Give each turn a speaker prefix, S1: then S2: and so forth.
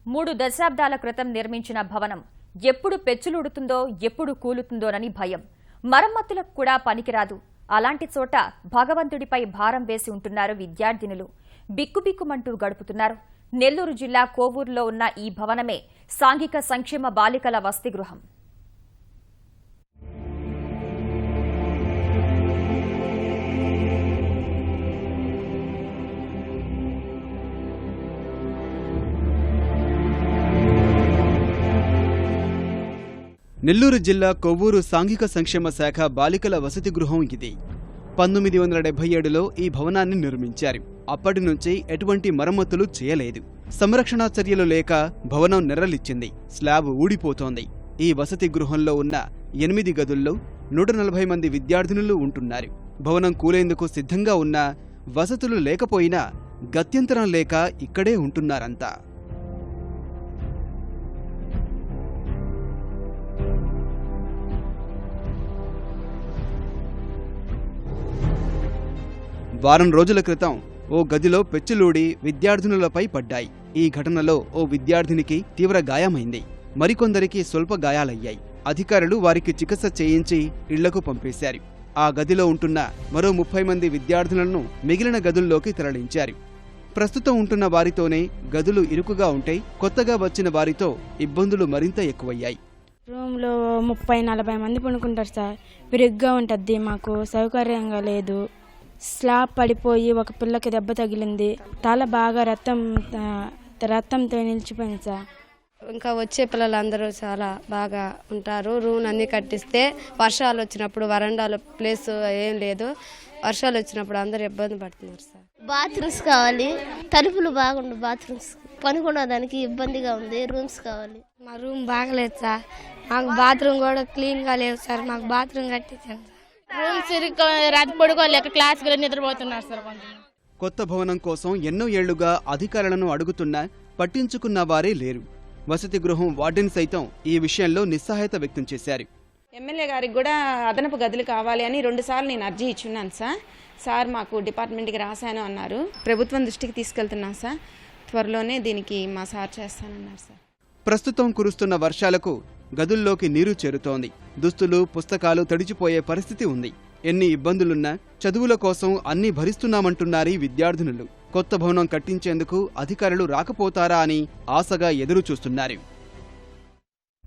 S1: 3 దశాబ్దాల క్రితం నిర్మించిన భవనం ఎప్పుడు పెచ్చులుడుతుందో ఎప్పుడు కూలుతుందోనని భయం. మరమ్మతులకు కూడా పనికిరాదు. అలాంటి చోట భగవంతుడిపై భారం వేసి ఉంటున్నారు విద్యార్థినులు. బిక్కుబిక్కుమంటూ గడుపుతున్నారు. నెల్లూరు జిల్లా కోవూరులో ఉన్న ఈ భవనమే సాంఘిక సంక్షేమ బాలికల వసతి గృహం.
S2: నెల్లూరు జిల్లా కొవ్వూరు సాంఘిక సంక్షేమ శాఖ బాలికల వసతి గృహం ఇది. 1977లో ఈ భవనాన్ని నిర్మించారు. అప్పటి నుంచి ఎటువంటి మరమ్మతులు చేయలేదు. సంరక్షణా చర్యలు లేక భవనం నెర్రలిచ్చింది. స్లాబ్ ఊడిపోతోంది. ఈ వసతి గృహంలో ఉన్న 8 గదుల్లో 140 మంది విద్యార్థినులు ఉంటున్నారు. భవనం కూలేందుకు సిద్ధంగా ఉన్నా వసతులు లేకపోయినా గత్యంతరం లేక ఇక్కడే ఉంటున్నారంతా. వారం రోజుల క్రితం ఓ గదిలో పెచ్చులూడి విద్యార్థినులపై పడ్డాయి. ఈ ఘటనలో ఓ విద్యార్థినికి తీవ్ర గాయమైంది. మరికొందరికి స్వల్ప గాయాలయ్యాయి. అధికారులు వారికి చికిత్స చేయించి ఇళ్లకు పంపేశారు. ఆ గదిలో ఉంటున్న మరో 30 మంది విద్యార్థులను మిగిలిన గదుల్లోకి తరలించారు. ప్రస్తుతం ఉంటున్న వారితోనే గదులు ఇరుకుగా ఉంటే కొత్తగా వచ్చిన వారితో ఇబ్బందులు మరింత ఎక్కువయ్యాయి.
S3: రూమ్లో 30-40 మంది పడుకుంటారు సార్. విరిగ్గా ఉంటుంది. మాకు సౌకర్యంగా లేదు. స్లాబ్ పడిపోయి ఒక పిల్లకి దెబ్బ తగిలింది. తల బాగా రక్తంతో నిలిచిపోయింది సార్.
S4: ఇంకా వచ్చే పిల్లలందరూ చాలా బాగా ఉంటారు. రూమ్ అన్నీ కట్టిస్తే వర్షాలు వచ్చినప్పుడు వరండాలో ప్లేస్ ఏం లేదు. వర్షాలు వచ్చినప్పుడు అందరూ ఇబ్బంది పడుతున్నారు సార్.
S5: బాత్రూమ్స్ కావాలి, తలుపులు బాగుండు. బాత్రూమ్స్ పనుకునేదానికి ఇబ్బందిగా ఉంది. రూమ్స్ కావాలి.
S6: మా రూమ్ బాగలేదు సార్. మాకు బాత్రూమ్ కూడా క్లీన్గా లేవు సార్. మాకు బాత్రూమ్ కట్టించండి.
S7: రూమ్స్ రాత్రి పడుకోలేక క్లాస్కి వెళ్ళి నిద్రపోతున్నారు సార్.
S2: కొత్త భవనం కోసం ఎన్నో ఏళ్లుగా అధికారులను అడుగుతున్నా పట్టించుకున్న వారే లేరు. వసతి గృహం వార్డెన్ సైతం ఈ విషయంలో నిస్సహాయత వ్యక్తం చేశారు.
S8: ఎమ్మెల్యే గారికి కూడా అదనపు గదులు కావాలి అని 2 సార్లు నేను అర్జీ ఇచ్చున్నాను సార్. మాకు డిపార్ట్మెంట్కి రాశాను అన్నారు. ప్రభుత్వం దృష్టికి తీసుకెళ్తున్నాను సార్. త్వరలోనే దీనికి మా సార్ చేస్తానన్నారు సార్.
S2: ప్రస్తుతం కురుస్తున్న వర్షాలకు గదుల్లోకి నీరు చేరుతోంది. దుస్తులు, పుస్తకాలు తడిచిపోయే పరిస్థితి ఉంది. ఎన్ని ఇబ్బందులున్నా చదువుల కోసం అన్నీ భరిస్తున్నామంటున్నారీ విద్యార్థినులు. కొత్త భవనం కట్టించేందుకు అధికారులు రాకపోతారా అని ఆశగా ఎదురు చూస్తున్నారు.